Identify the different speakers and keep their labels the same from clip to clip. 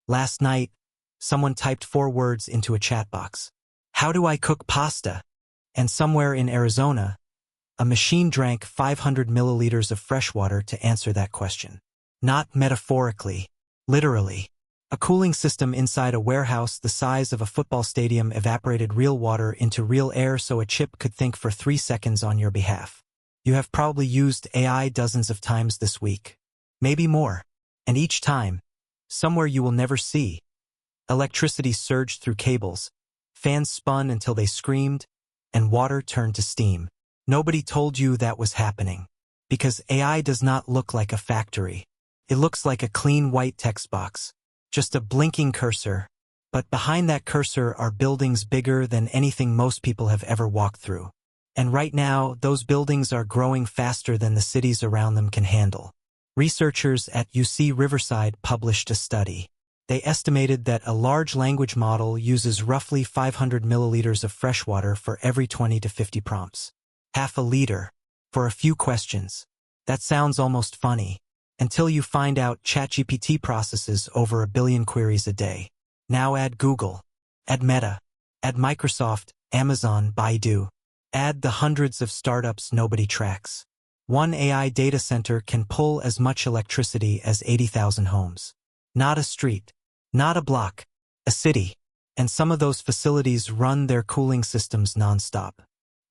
Speaker 1: Last night, someone typed 4 words into a chat box. How do I cook pasta? And somewhere in Arizona, a machine drank 500 milliliters of fresh water to answer that question. Not metaphorically, literally. A cooling system inside a warehouse the size of a football stadium evaporated real water into real air so a chip could think for 3 seconds on your behalf. You have probably used AI dozens of times this week. Maybe more. And each time, somewhere you will never see, electricity surged through cables, fans spun until they screamed, and water turned to steam. Nobody told you that was happening. Because AI does not look like a factory. It looks like a clean white text box. Just a blinking cursor. But behind that cursor are buildings bigger than anything most people have ever walked through. And right now, those buildings are growing faster than the cities around them can handle. Researchers at UC Riverside published a study. They estimated that a large language model uses roughly 500 milliliters of fresh water for every 20 to 50 prompts. Half a liter. For a few questions. That sounds almost funny. Until you find out ChatGPT processes over 1 billion queries a day. Now add Google. Add Meta. Add Microsoft, Amazon, Baidu. Add the hundreds of startups nobody tracks. One AI data center can pull as much electricity as 80,000 homes. Not a street. Not a block. A city. And some of those facilities run their cooling systems nonstop.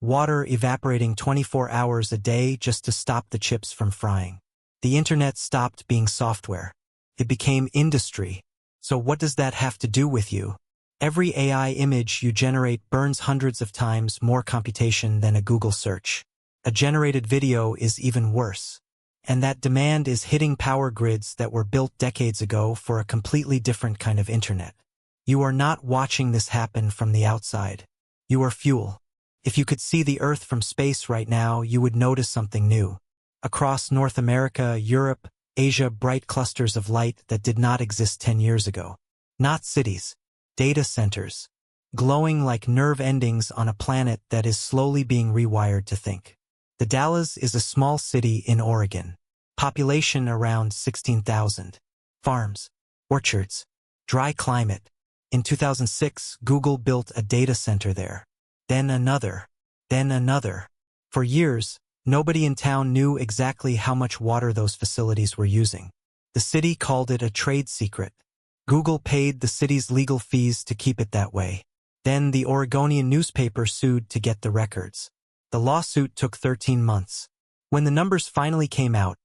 Speaker 1: Water evaporating 24 hours a day just to stop the chips from frying. The internet stopped being software. It became industry. So what does that have to do with you? Every AI image you generate burns hundreds of times more computation than a Google search. A generated video is even worse. And that demand is hitting power grids that were built decades ago for a completely different kind of internet. You are not watching this happen from the outside. You are fuel. If you could see the Earth from space right now, you would notice something new. Across North America, Europe, Asia, bright clusters of light that did not exist 10 years ago. Not cities. Data centers. Glowing like nerve endings on a planet that is slowly being rewired to think. The Dalles is a small city in Oregon. Population around 16,000. Farms. Orchards. Dry climate. In 2006, Google built a data center there. Then another. Then another. For years, nobody in town knew exactly how much water those facilities were using. The city called it a trade secret. Google paid the city's legal fees to keep it that way. Then the Oregonian newspaper sued to get the records. The lawsuit took 13 months. When the numbers finally came out,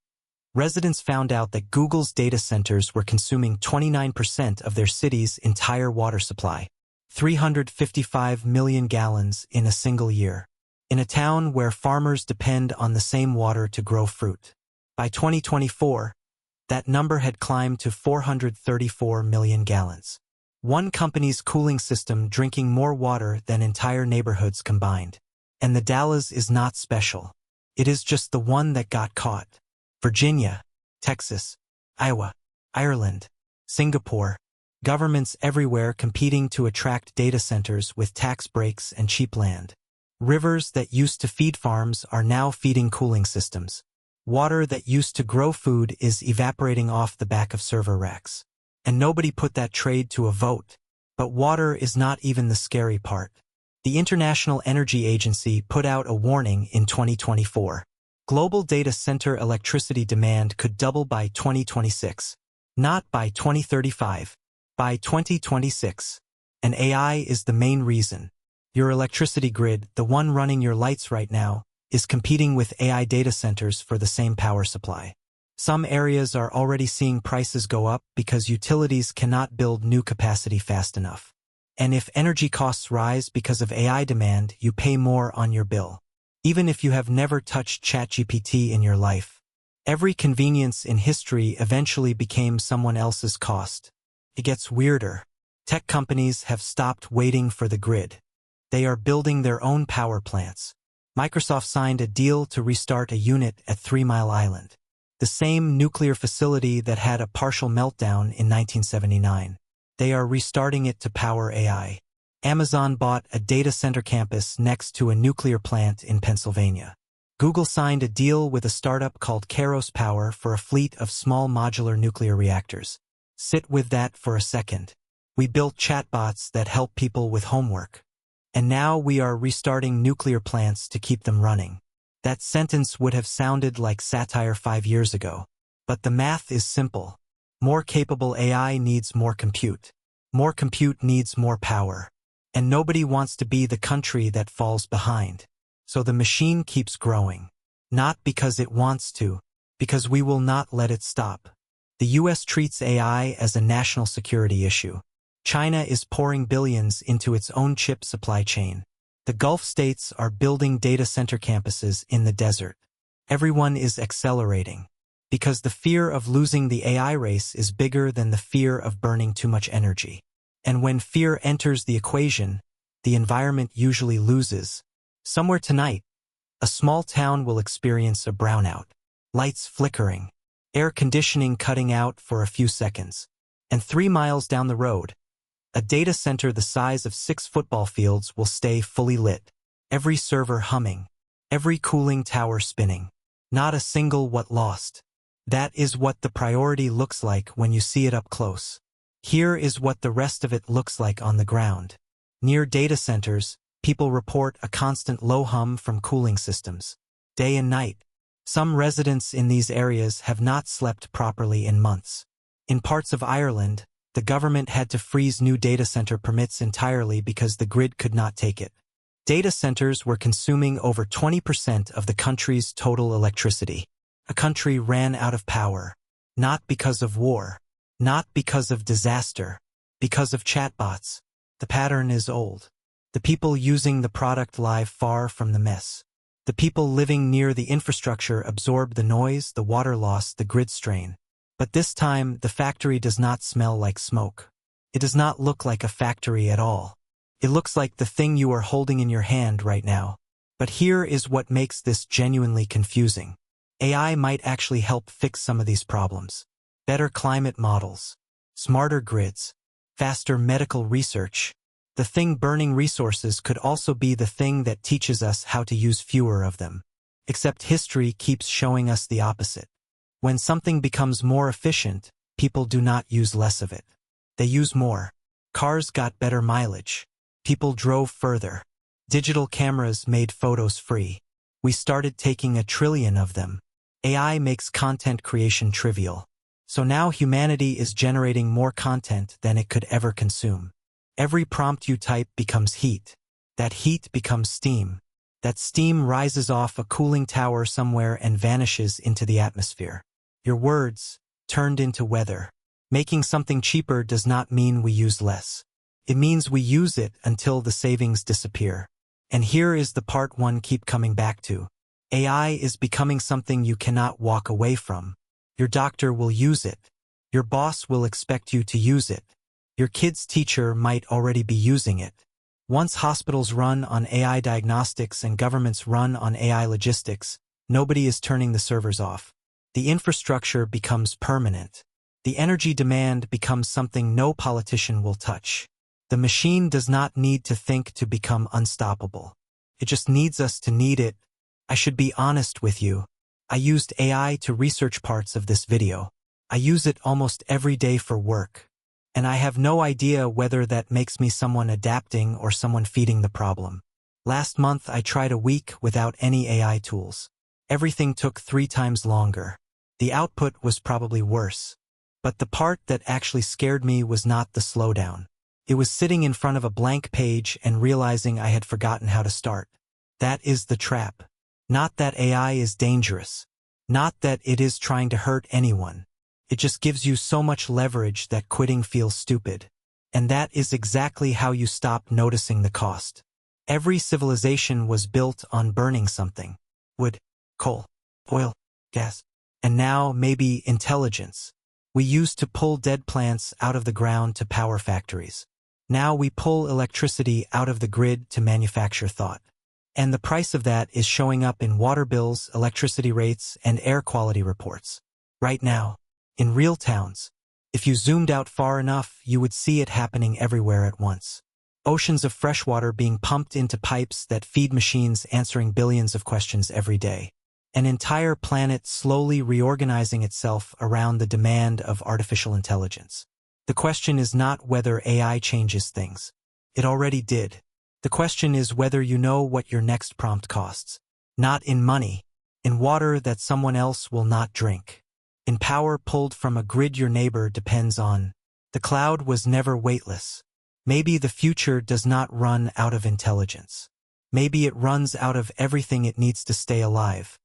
Speaker 1: residents found out that Google's data centers were consuming 29% of their city's entire water supply. 355 million gallons in a single year. In a town where farmers depend on the same water to grow fruit. By 2024, that number had climbed to 434 million gallons. One company's cooling system drinking more water than entire neighborhoods combined. And the Dalles is not special. It is just the one that got caught. Virginia, Texas, Iowa, Ireland, Singapore, governments everywhere competing to attract data centers with tax breaks and cheap land. Rivers that used to feed farms are now feeding cooling systems. Water that used to grow food is evaporating off the back of server racks. And nobody put that trade to a vote. But water is not even the scary part. The International Energy Agency put out a warning in 2024. Global data center electricity demand could double by 2026. Not by 2035. By 2026. And AI is the main reason. Your electricity grid, the one running your lights right now, is competing with AI data centers for the same power supply. Some areas are already seeing prices go up because utilities cannot build new capacity fast enough. And if energy costs rise because of AI demand, you pay more on your bill. Even if you have never touched ChatGPT in your life. Every convenience in history eventually became someone else's cost. It gets weirder. Tech companies have stopped waiting for the grid. They are building their own power plants. Microsoft signed a deal to restart a unit at 3 Mile Island, the same nuclear facility that had a partial meltdown in 1979. They are restarting it to power AI. Amazon bought a data center campus next to a nuclear plant in Pennsylvania. Google signed a deal with a startup called Kairos Power for a fleet of small modular nuclear reactors. Sit with that for a second. We built chatbots that help people with homework. And now we are restarting nuclear plants to keep them running. That sentence would have sounded like satire 5 years ago. But the math is simple. More capable AI needs more compute. More compute needs more power. And nobody wants to be the country that falls behind. So the machine keeps growing. Not because it wants to, because we will not let it stop. The US treats AI as a national security issue. China is pouring billions into its own chip supply chain. The Gulf states are building data center campuses in the desert. Everyone is accelerating. Because the fear of losing the AI race is bigger than the fear of burning too much energy. And when fear enters the equation, the environment usually loses. Somewhere tonight, a small town will experience a brownout. Lights flickering, air conditioning cutting out for a few seconds. And 3 miles down the road, a data center the size of 6 football fields will stay fully lit. Every server humming, every cooling tower spinning. Not a single watt lost. That is what the priority looks like when you see it up close. Here is what the rest of it looks like on the ground. Near data centers, people report a constant low hum from cooling systems. Day and night. Some residents in these areas have not slept properly in months. In parts of Ireland, the government had to freeze new data center permits entirely because the grid could not take it. Data centers were consuming over 20% of the country's total electricity. A country ran out of power. Not because of war. Not because of disaster. Because of chatbots. The pattern is old. The people using the product live far from the mess. The people living near the infrastructure absorb the noise, the water loss, the grid strain. But this time, the factory does not smell like smoke. It does not look like a factory at all. It looks like the thing you are holding in your hand right now. But here is what makes this genuinely confusing. AI might actually help fix some of these problems. Better climate models, smarter grids, faster medical research. The thing burning resources could also be the thing that teaches us how to use fewer of them. Except history keeps showing us the opposite. When something becomes more efficient, people do not use less of it. They use more. Cars got better mileage. People drove further. Digital cameras made photos free. We started taking 1 trillion of them. AI makes content creation trivial. So now humanity is generating more content than it could ever consume. Every prompt you type becomes heat. That heat becomes steam. That steam rises off a cooling tower somewhere and vanishes into the atmosphere. Your words, turned into weather. Making something cheaper does not mean we use less. It means we use it until the savings disappear. And here is the part one keep coming back to. AI is becoming something you cannot walk away from. Your doctor will use it. Your boss will expect you to use it. Your kid's teacher might already be using it. Once hospitals run on AI diagnostics and governments run on AI logistics, nobody is turning the servers off. The infrastructure becomes permanent. The energy demand becomes something no politician will touch. The machine does not need to think to become unstoppable. It just needs us to need it. I should be honest with you. I used AI to research parts of this video. I use it almost every day for work. And I have no idea whether that makes me someone adapting or someone feeding the problem. Last month I tried a week without any AI tools. Everything took 3 times longer. The output was probably worse. But the part that actually scared me was not the slowdown. It was sitting in front of a blank page and realizing I had forgotten how to start. That is the trap. Not that AI is dangerous. Not that it is trying to hurt anyone. It just gives you so much leverage that quitting feels stupid. And that is exactly how you stop noticing the cost. Every civilization was built on burning something. Wood, coal, oil, gas. And now maybe intelligence. We used to pull dead plants out of the ground to power factories. Now we pull electricity out of the grid to manufacture thought. And the price of that is showing up in water bills, electricity rates, and air quality reports. Right now. In real towns. If you zoomed out far enough, you would see it happening everywhere at once. Oceans of freshwater being pumped into pipes that feed machines answering billions of questions every day. An entire planet slowly reorganizing itself around the demand of artificial intelligence. The question is not whether AI changes things. It already did. The question is whether you know what your next prompt costs. Not in money, in water that someone else will not drink, in power pulled from a grid your neighbor depends on. The cloud was never weightless. Maybe the future does not run out of intelligence. Maybe it runs out of everything it needs to stay alive.